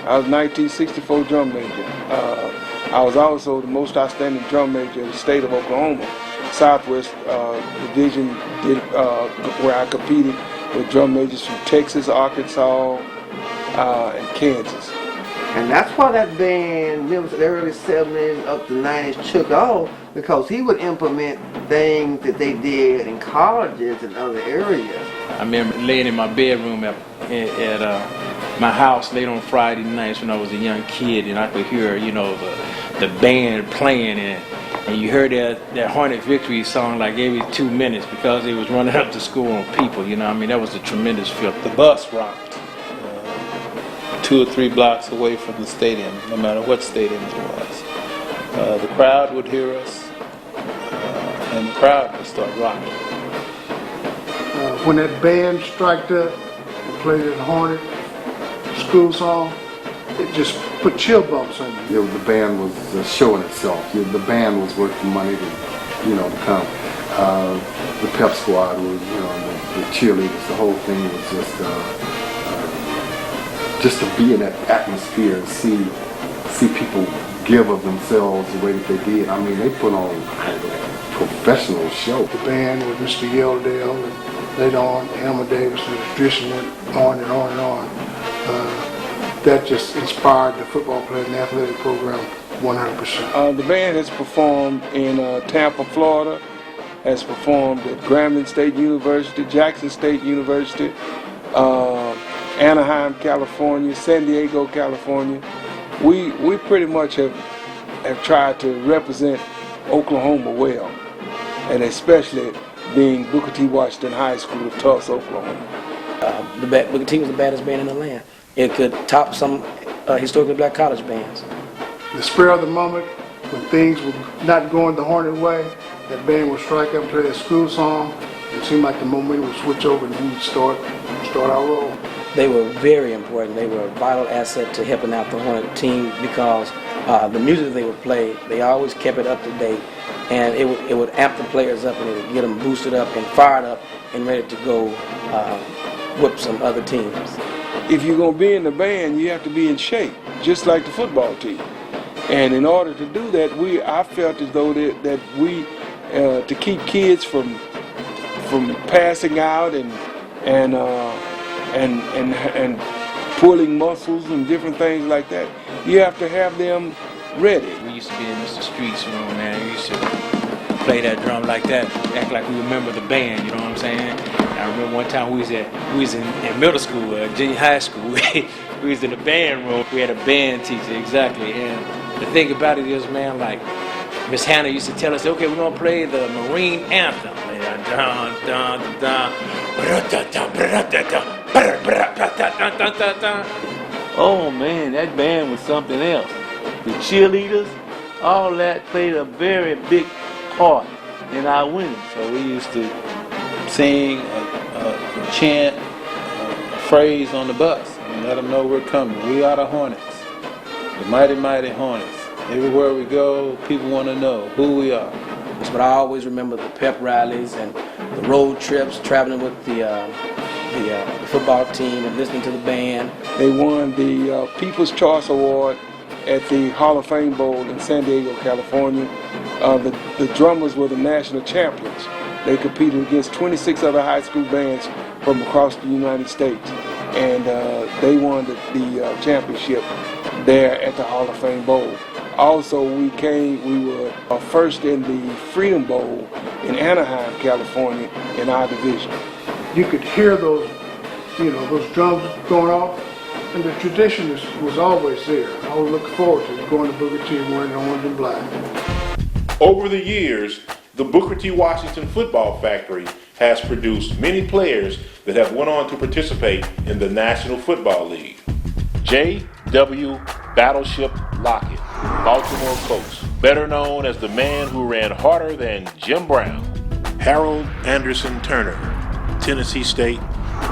I was 1964 drum major. I was also the most outstanding drum major in the state of Oklahoma. Southwest Division where I competed with drum majors from Texas, Arkansas, and Kansas. And that's why that band, in the early 70s up to 90s, took off, because he would implement things that they did in colleges and other areas. I remember laying in my bedroom at my house late on Friday nights when I was a young kid, and I could hear, you know, the band playing, and you heard that Hornet Victory song like every 2 minutes because they was running up to school on people, you know. I mean, that was a tremendous feeling. The bus rocked 2 or 3 blocks away from the stadium, no matter what stadium it was. The crowd would hear us, and the crowd would start rocking. When that band striked up and played at Hornet school song, it just put chill bumps on you. The band was showing itself. The band was worth the money to come. The pep squad was, the cheerleaders. The whole thing was just to be in that atmosphere and see people give of themselves the way that they did. I mean, they put on professional show. The band with Mr. Yeldale and later on Elmer Davis, and the tradition went on and on and on. That just inspired the football player and athletic program 100%. The band has performed in Tampa, Florida, has performed at Grambling State University, Jackson State University, Anaheim, California, San Diego, California. We pretty much have tried to represent Oklahoma well, and especially being Booker T. Washington High School of Tulsa, Oklahoma. Booker T was the baddest band in the land. It could top some historically black college bands. The spur of the moment, when things were not going the Hornet way, that band would strike up and play a school song. It seemed like the momentum would switch over and we would start our roll. They were very important. They were a vital asset to helping out the Hornet team because the music they would play, they always kept it up to date, and it would amp the players up and it would get them boosted up and fired up and ready to go whip some other teams. If you're going to be in the band, you have to be in shape, just like the football team. And in order to do that, I felt as though that we to keep kids from passing out and pulling muscles and different things like that, you have to have them ready. We used to be in Mr. Street's room, man. We used to play that drum like that, act like we remember the band, you know what I'm saying? I remember one time we was in middle school, junior high school. We was in the band room. We had a band teacher, exactly. And the thing about it is, man, like Miss Hannah used to tell us, okay, we're gonna play the Marine anthem. Oh man, that band was something else. The cheerleaders, all that played a very big part in our winning. So we used to sing, chant, a phrase on the bus and let them know we're coming. We are the Hornets, the mighty, mighty Hornets. Everywhere we go, people want to know who we are. But I always remember the pep rallies and the road trips, traveling with the football team and listening to the band. They won the People's Choice Award at the Hall of Fame Bowl in San Diego, California. The drummers were the national champions. They competed against 26 other high school bands from across the United States, and they won the championship there at the Hall of Fame Bowl. Also, we were first in the Freedom Bowl in Anaheim, California, in our division. You could hear those drums going off, and the tradition was always there. I was looking forward to going to Booker T wearing the orange and black. Over the years, the Booker T. Washington Football Factory has produced many players that have went on to participate in the National Football League. J.W. Battleship Lockett, Baltimore coach, better known as the man who ran harder than Jim Brown. Harold Anderson Turner, Tennessee State,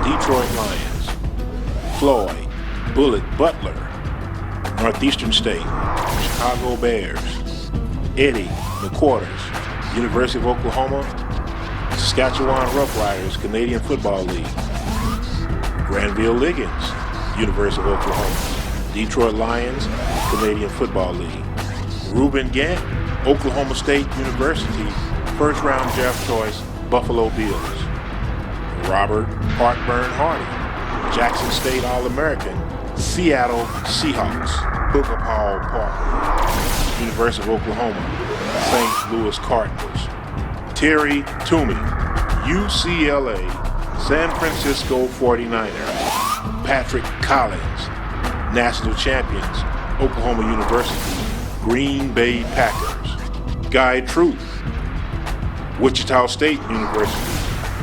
Detroit Lions. Floyd Bullet Butler, Northeastern State, Chicago Bears. Eddie McQuarters, University of Oklahoma, Saskatchewan Roughriders, Canadian Football League. Granville Liggins, University of Oklahoma, Detroit Lions, Canadian Football League. Reuben Gant, Oklahoma State University, first round draft choice, Buffalo Bills. Robert Hartburn Hardy, Jackson State All-American, Seattle Seahawks. Booker Paul Parker, University of Oklahoma, St. Louis Cardinals. Terry Toomey, UCLA, San Francisco 49ers. Patrick Collins, National Champions, Oklahoma University, Green Bay Packers. Guy Truth, Wichita State University,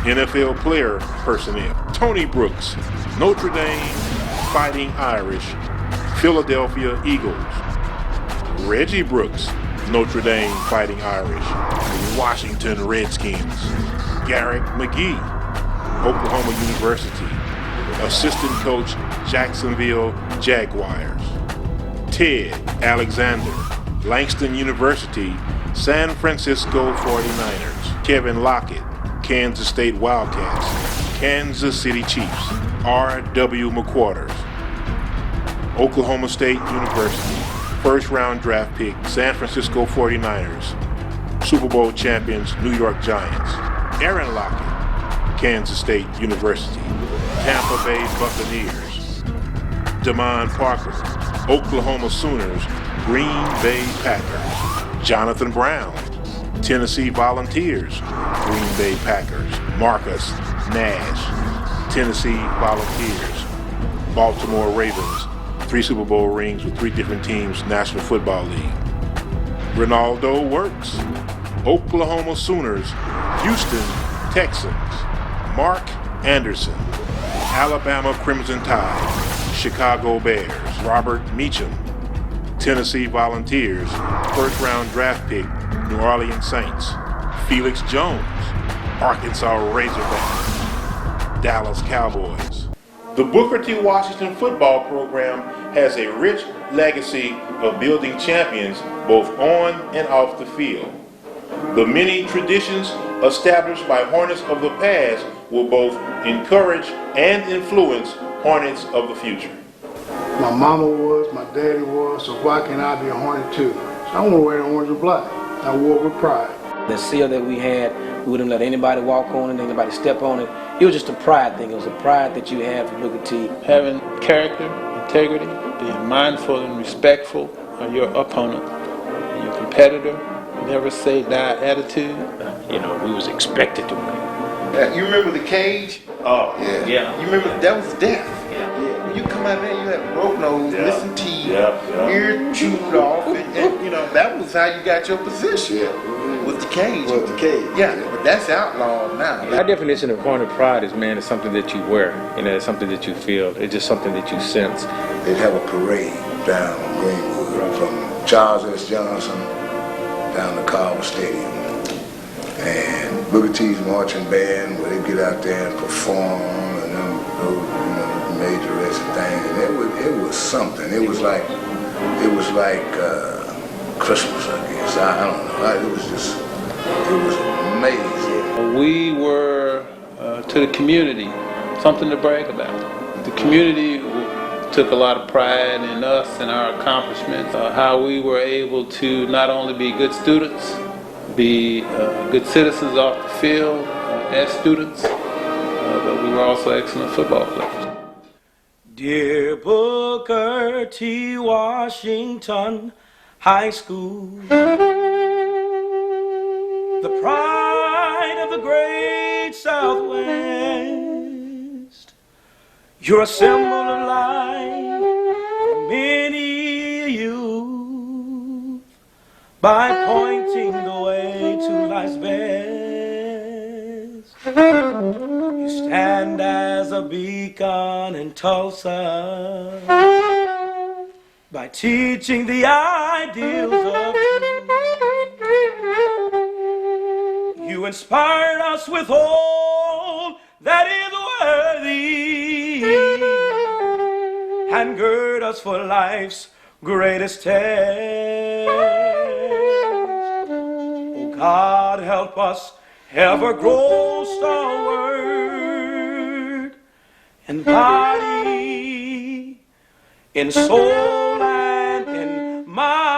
NFL player personnel. Tony Brooks, Notre Dame Fighting Irish, Philadelphia Eagles. Reggie Brooks, Notre Dame Fighting Irish, Washington Redskins. Garrett McGee, Oklahoma University, assistant coach, Jacksonville Jaguars. Ted Alexander, Langston University, San Francisco 49ers. Kevin Lockett, Kansas State Wildcats, Kansas City Chiefs. R.W. McQuarters, Oklahoma State University, first round draft pick, San Francisco 49ers. Super Bowl champions New York Giants. Aaron Lockett, Kansas State University. Tampa Bay Buccaneers. Damon Parker, Oklahoma Sooners, Green Bay Packers. Jonathan Brown, Tennessee Volunteers, Green Bay Packers. Marcus Nash, Tennessee Volunteers. Baltimore Ravens, 3 Super Bowl rings with 3 different teams, National Football League. Ronaldo Works, Oklahoma Sooners, Houston Texans. Mark Anderson, Alabama Crimson Tide, Chicago Bears. Robert Meacham, Tennessee Volunteers, first-round draft pick, New Orleans Saints. Felix Jones, Arkansas Razorbacks, Dallas Cowboys. The Booker T. Washington football program has a rich legacy of building champions both on and off the field. The many traditions established by Hornets of the past will both encourage and influence Hornets of the future. My mama was, my daddy was, so why can't I be a Hornet too? So I want to wear the orange and black. I wore it with pride. The seal that we had, we wouldn't let anybody walk on it, anybody step on it. It was just a pride thing. It was a pride that you had for Booker T. Having character, integrity, being mindful and respectful of your opponent, and your competitor, never say die attitude. You know, we was expected to win. Yeah, you remember the cage? Oh, yeah. You remember that was death. Yeah. You come out there, you had broke nose, missing teeth, ear chewed off, and you know that was how you got your position. With the cage. With the cage. Yeah, but that's outlawed now. Our definition of Hornet pride is, man, it's something that you wear. You know, it's something that you feel. It's just something that you sense. They'd have a parade down Greenwood from Charles S. Johnson down to Carver Stadium. And Booker T's marching band, where they get out there and perform, and then those, major things. And it was something. It was like Christmas, I guess. I don't know. It was amazing. We were, to the community, something to brag about. The community took a lot of pride in us and our accomplishments, how we were able to not only be good students, be good citizens off the field as students, but we were also excellent football players. Dear Booker T. Washington High School, the pride of the great Southwest, you're a symbol of life for many a youth by pointing the way to life's best. You stand as a beacon in Tulsa by teaching the ideals of truth. You inspired us with all that is worthy and gird us for life's greatest test. Oh God, help us ever grow stalwart in body, in soul, and in mind,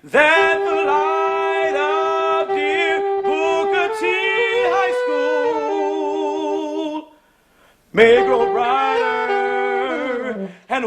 that the light of dear Booker T. High School may grow brighter and